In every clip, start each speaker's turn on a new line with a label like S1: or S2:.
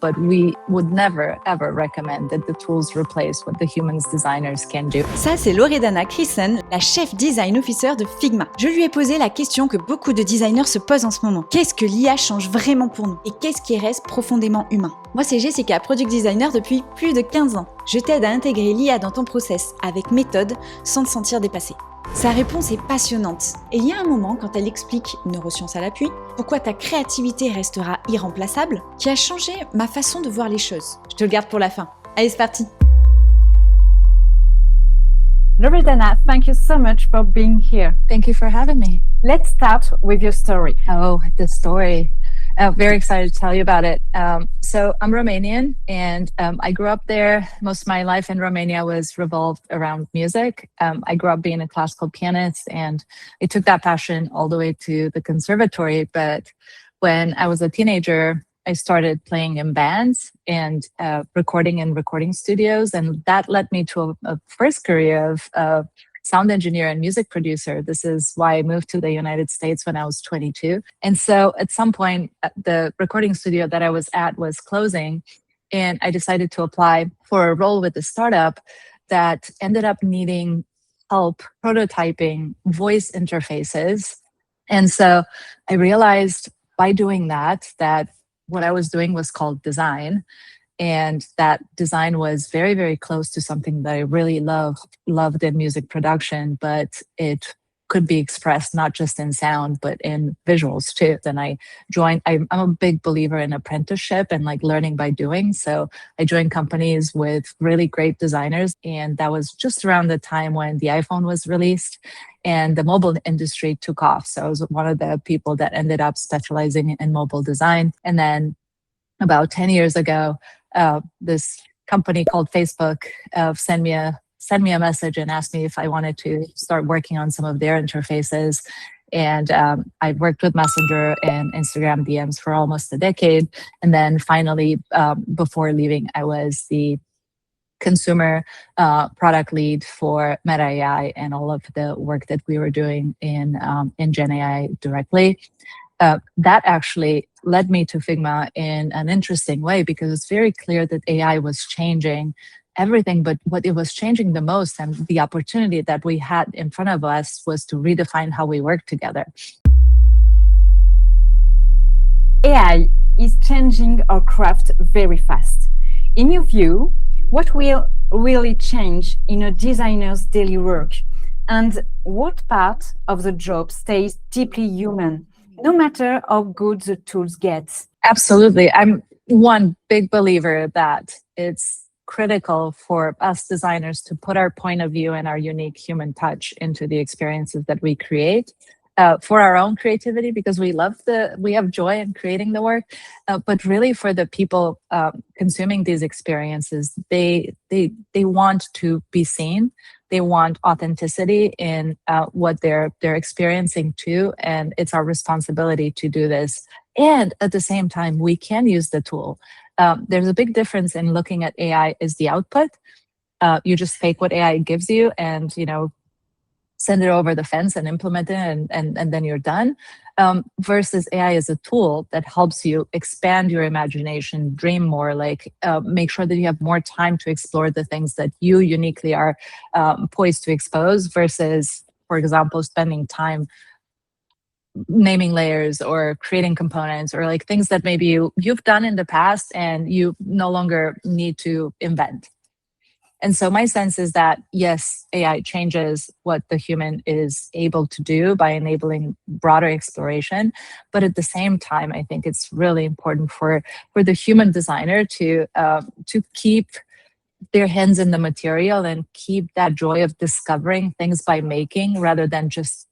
S1: but we would never, ever recommend that the tools replace what the humans designers can do.
S2: Ça, c'est Loredana Crissen, la chef design officer de Figma. Je lui ai posé la question que beaucoup de designers se posent en ce moment. Qu'est-ce que l'IA change vraiment pour nous? Et qu'est-ce qui reste profondément humain? Moi, c'est Jessica, product designer depuis plus de 15 ans. Je t'aide à intégrer l'IA dans ton process avec méthode sans te sentir dépassé. Sa réponse est passionnante. Et il y a un moment, quand elle explique, neurosciences à l'appui, pourquoi ta créativité restera irremplaçable, qui a changé ma façon de voir les choses. Je te le garde pour la fin. Allez, c'est parti!
S3: Loredana, thank you so much for being here.
S1: Thank you for having me.
S3: Let's start with your story.
S1: Oh, the story. Very excited to tell you about it. So I'm Romanian, and I grew up there. Most of my life in Romania was revolved around music. I grew up being a classical pianist, and I took that passion all the way to the conservatory. But when I was a teenager, I started playing in bands and recording in recording studios. And that led me to a first career of sound engineer and music producer. This is why I moved to the United States when I was 22. And so at some point, the recording studio that I was at was closing, and I decided to apply for a role with a startup that ended up needing help prototyping voice interfaces. And so I realized by doing that what I was doing was called design. And that design was very, very close to something that I really loved in music production, but it could be expressed not just in sound, but in visuals too. Then I'm a big believer in apprenticeship and like learning by doing. So I joined companies with really great designers. And that was just around the time when the iPhone was released and the mobile industry took off. So I was one of the people that ended up specializing in mobile design. And then about 10 years ago, this company called Facebook sent me a message and asked me if I wanted to start working on some of their interfaces. And I worked with Messenger and Instagram DMs for almost a decade. And then finally, before leaving, I was the consumer product lead for Meta AI and all of the work that we were doing in Gen AI directly. That actually led me to Figma in an interesting way, because it's very clear that AI was changing everything, but what it was changing the most and the opportunity that we had in front of us was to redefine how we work together.
S3: AI is changing our craft very fast. In your view, what will really change in a designer's daily work? And what part of the job stays deeply human, no matter how good the tools get?
S1: Absolutely. I'm one big believer that it's critical for us designers to put our point of view and our unique human touch into the experiences that we create for our own creativity, because we have joy in creating the work, but really for the people consuming these experiences, they want to be seen. They want authenticity in what they're experiencing too, and it's our responsibility to do this. And at the same time, we can use the tool. There's a big difference in looking at AI as the output. You just fake what AI gives you, and send it over the fence and implement it, and then you're done. Versus AI as a tool that helps you expand your imagination, dream more, like make sure that you have more time to explore the things that you uniquely are poised to expose, versus, for example, spending time naming layers or creating components, or like things that maybe you've done in the past and you no longer need to invent. And so my sense is that, yes, AI changes what the human is able to do by enabling broader exploration. But at the same time, I think it's really important for the human designer to keep their hands in the material and keep that joy of discovering things by making, rather than just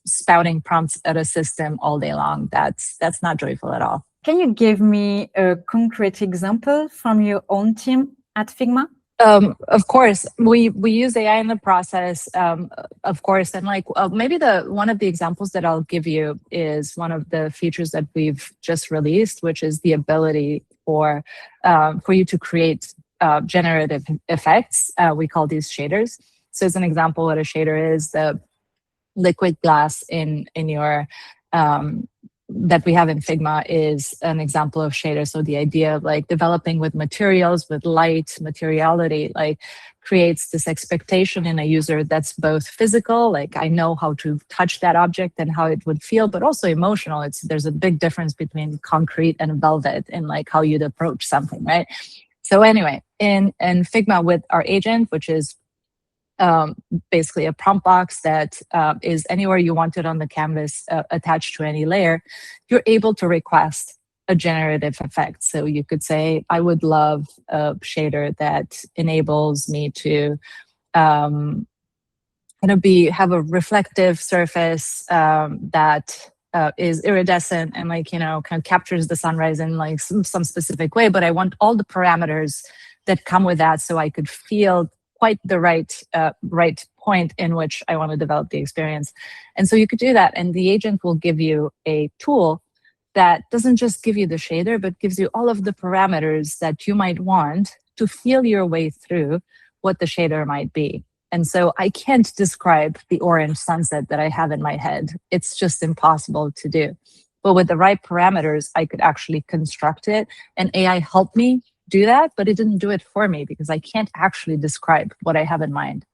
S1: spouting prompts at a system all day long. That's not joyful at all.
S3: Can you give me a concrete example from your own team at Figma?
S1: Of course, we use AI in the process, of course, and maybe one of the examples that I'll give you is one of the features that we've just released, which is the ability for you to create generative effects. We call these shaders. So as an example, what a shader is, the liquid glass in your that we have in Figma is an example of shader. So the idea of like developing with materials, with light, materiality, like creates this expectation in a user that's both physical, like I know how to touch that object and how it would feel, but also emotional. There's a big difference between concrete and velvet and like how you'd approach something, right? So anyway, in Figma with our agent, which is basically a prompt box that is anywhere you want it on the canvas attached to any layer, you're able to request a generative effect. So you could say, I would love a shader that enables me to have a reflective surface that is iridescent and like, kind of captures the sunrise in like some specific way, but I want all the parameters that come with that so I could feel quite the right point in which I want to develop the experience. And so you could do that, and the agent will give you a tool that doesn't just give you the shader, but gives you all of the parameters that you might want to feel your way through what the shader might be. And so I can't describe the orange sunset that I have in my head. It's just impossible to do. But with the right parameters, I could actually construct it, and AI helped me do that, but it didn't do it for me because I can't actually describe what I have in mind.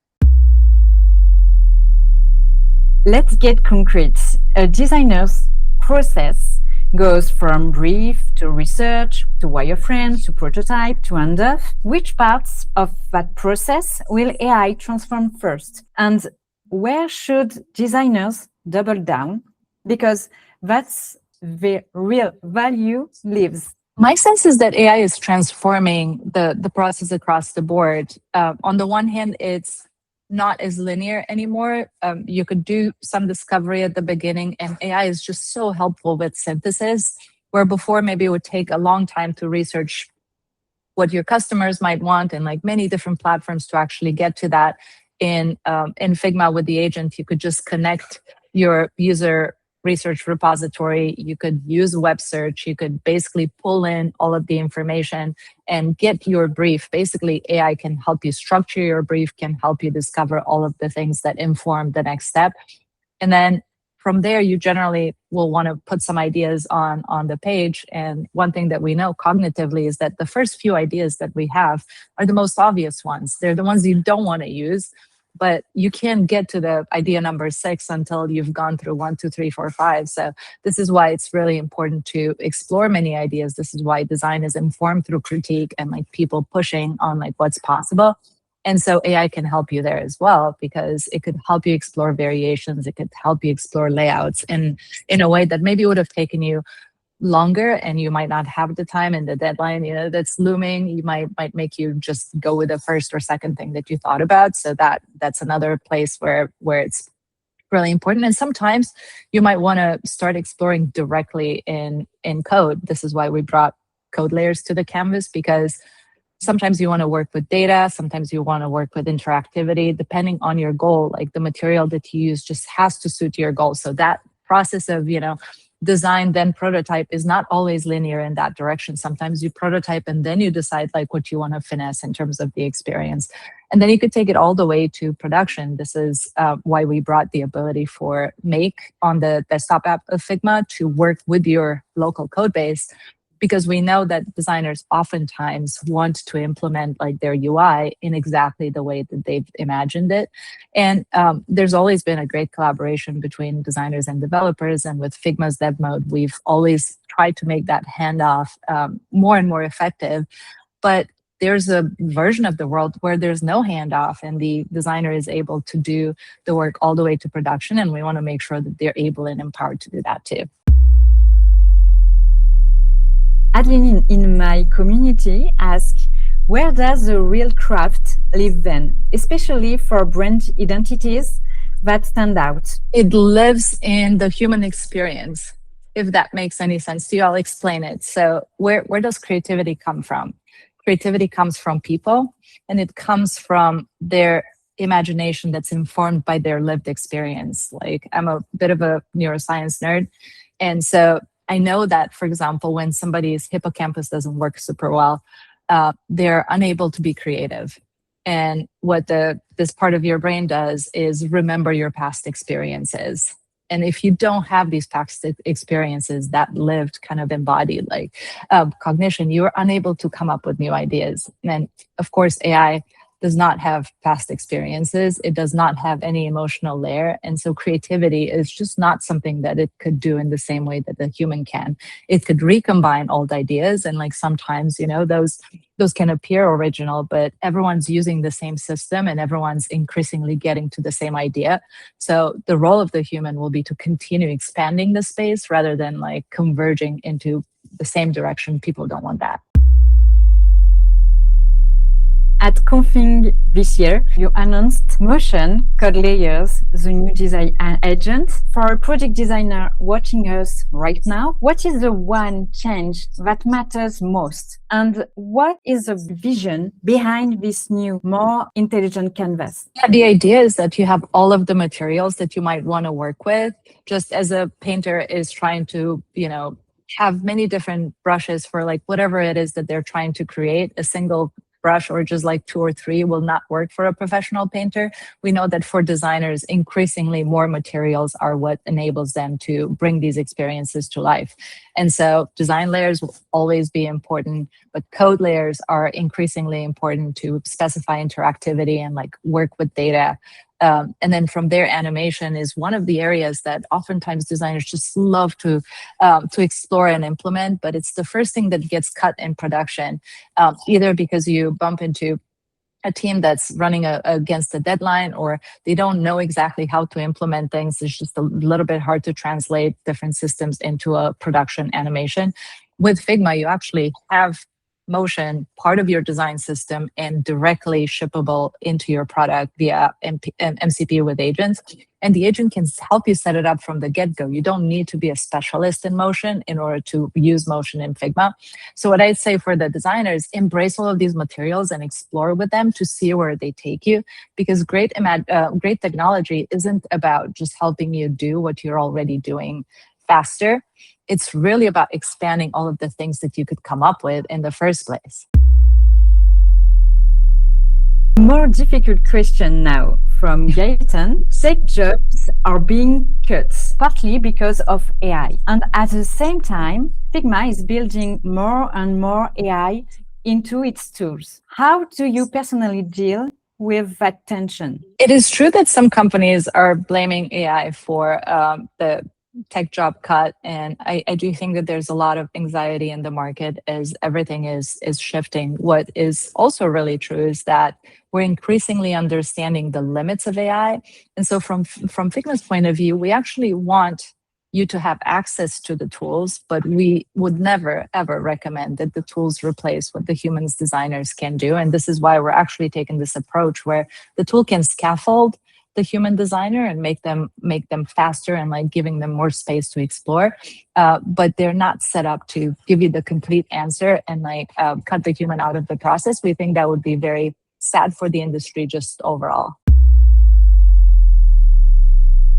S3: Let's get concrete. A designer's process goes from brief to research to wireframe to prototype to handoff. Which parts of that process will AI transform first? And where should designers double down? Because that's where real value lives.
S1: My sense is that AI is transforming the process across the board. On the one hand, it's not as linear anymore. You could do some discovery at the beginning, and AI is just so helpful with synthesis, where before maybe it would take a long time to research what your customers might want and like many different platforms to actually get to that. In Figma with the agent, you could just connect your user research repository, you could use web search, you could basically pull in all of the information and get your brief. Basically, AI can help you structure your brief, can help you discover all of the things that inform the next step. And then from there, you generally will want to put some ideas on the page. And one thing that we know cognitively is that the first few ideas that we have are the most obvious ones. They're the ones you don't want to use, but you can't get to the idea number 6 until you've gone through 1, 2, 3, 4, 5. So this is why it's really important to explore many ideas. This is why design is informed through critique and like people pushing on like what's possible. And so AI can help you there as well, because it could help you explore variations. It could help you explore layouts in a way that maybe would have taken you longer, and you might not have the time and the deadline, that's looming. You might make you just go with the first or second thing that you thought about. So that's another place where it's really important. And sometimes you might want to start exploring directly in code. This is why we brought code layers to the canvas, because sometimes you want to work with data, sometimes you want to work with interactivity, depending on your goal. Like the material that you use just has to suit your goal. So that process of, design then prototype is not always linear in that direction. Sometimes you prototype and then you decide like what you want to finesse in terms of the experience. And then you could take it all the way to production. This is why we brought the ability for Make on the desktop app of Figma to work with your local code base, because we know that designers oftentimes want to implement like their UI in exactly the way that they've imagined it. And there's always been a great collaboration between designers and developers. And with Figma's Dev Mode, we've always tried to make that handoff more and more effective. But there's a version of the world where there's no handoff and the designer is able to do the work all the way to production. And we want to make sure that they're able and empowered to do that too.
S3: Adeline in my community asks, where does the real craft live then, especially for brand identities that stand out?
S1: It lives in the human experience, if that makes any sense to you. I'll explain it. So where does creativity come from? Creativity comes from people, and it comes from their imagination that's informed by their lived experience. Like, I'm a bit of a neuroscience nerd, and so I know that, for example, when somebody's hippocampus doesn't work super well, they're unable to be creative. And what this part of your brain does is remember your past experiences. And if you don't have these past experiences, that lived kind of embodied like cognition, you are unable to come up with new ideas. And of course, AI does not have past experiences. It does not have any emotional layer. And so creativity is just not something that it could do in the same way that the human can. It could recombine old ideas. And like sometimes, those can appear original, but everyone's using the same system and everyone's increasingly getting to the same idea. So the role of the human will be to continue expanding the space rather than like converging into the same direction. People don't want that.
S3: At Config this year, you announced Motion Code Layers, the new design agent. For a project designer watching us right now, what is the one change that matters most? And what is the vision behind this new, more intelligent canvas?
S1: Yeah, the idea is that you have all of the materials that you might want to work with, just as a painter is trying to, have many different brushes for like whatever it is that they're trying to create. A single brush or just like 2 or 3 will not work for a professional painter. We know that for designers, increasingly more materials are what enables them to bring these experiences to life. And so design layers will always be important, but code layers are increasingly important to specify interactivity and like work with data. And then from there, animation is one of the areas that oftentimes designers just love to explore and implement, but it's the first thing that gets cut in production, either because you bump into a team that's running against a deadline, or they don't know exactly how to implement things. It's just a little bit hard to translate different systems into a production animation. With Figma, you actually have motion part of your design system and directly shippable into your product via MCP with agents. And the agent can help you set it up from the get-go. You don't need to be a specialist in motion in order to use motion in Figma. So what I'd say for the designers, embrace all of these materials and explore with them to see where they take you, because great technology isn't about just helping you do what you're already doing faster. It's really about expanding all of the things that you could come up with in the first place.
S3: More difficult question now from Gaëtan. Tech jobs are being cut, partly because of AI. And at the same time, Figma is building more and more AI into its tools. How do you personally deal with that tension?
S1: It is true that some companies are blaming AI for the tech job cut, and I do think that there's a lot of anxiety in the market as everything is shifting. What is also really true is that we're increasingly understanding the limits of AI, and so from Figma's point of view, we actually want you to have access to the tools, but we would never ever recommend that the tools replace what the humans designers can do. And this is why we're actually taking this approach where the tool can scaffold the human designer and make them faster and like giving them more space to explore, but they're not set up to give you the complete answer and like cut the human out of the process. We think that would be very sad for the industry just overall.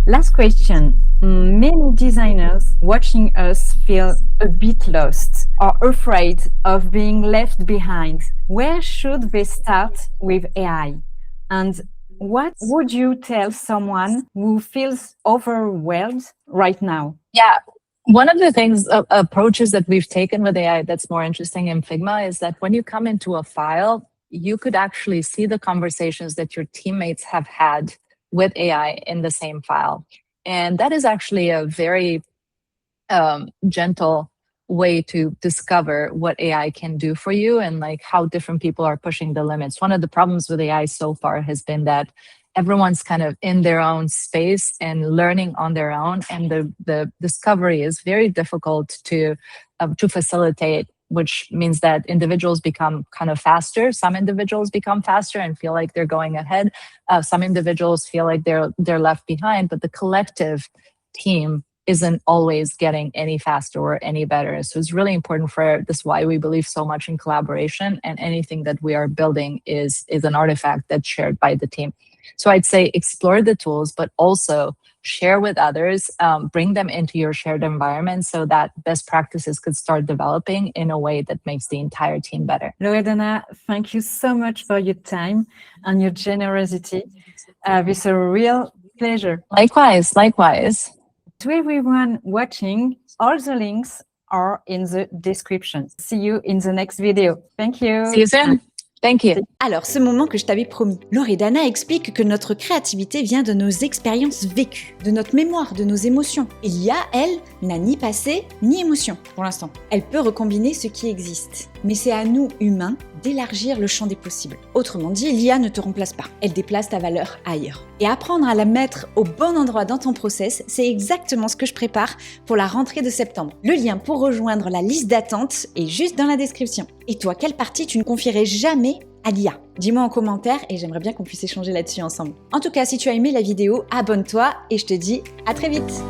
S3: Last question. Many designers watching us feel a bit lost or afraid of being left behind. Where should they start with AI? And what would you tell someone who feels overwhelmed right now?
S1: Yeah, one of the things, approaches that we've taken with AI that's more interesting in Figma is that when you come into a file, you could actually see the conversations that your teammates have had with AI in the same file. And that is actually a very gentle way to discover what AI can do for you and like how different people are pushing the limits. One of the problems with AI so far has been that everyone's kind of in their own space and learning on their own, and the discovery is very difficult to facilitate, which means that individuals become kind of faster. Some individuals become faster and feel like they're going ahead. Some individuals feel like they're left behind, but the collective team isn't always getting any faster or any better. So it's really important for this, why we believe so much in collaboration, and anything that we are building is an artifact that's shared by the team. So I'd say explore the tools, but also share with others, bring them into your shared environment so that best practices could start developing in a way that makes the entire team better.
S3: Loredana, thank you so much for your time and your generosity. It's a real pleasure.
S1: Likewise.
S3: To everyone watching, all the links are in the description. See you in the next video. Thank you.
S1: See you soon. Thank you.
S2: Alors, ce moment que je t'avais promis. Loredana explique que notre créativité vient de nos expériences vécues, de notre mémoire, de nos émotions. Et l'IA, elle, n'a ni passé ni émotion pour l'instant. Elle peut recombiner ce qui existe. Mais c'est à nous, humains, d'élargir le champ des possibles. Autrement dit, l'IA ne te remplace pas. Elle déplace ta valeur ailleurs. Et apprendre à la mettre au bon endroit dans ton process, c'est exactement ce que je prépare pour la rentrée de septembre. Le lien pour rejoindre la liste d'attente est juste dans la description. Et toi, quelle partie tu ne confierais jamais à l'IA? Dis-moi en commentaire et j'aimerais bien qu'on puisse échanger là-dessus ensemble. En tout cas, si tu as aimé la vidéo, abonne-toi et je te dis à très vite.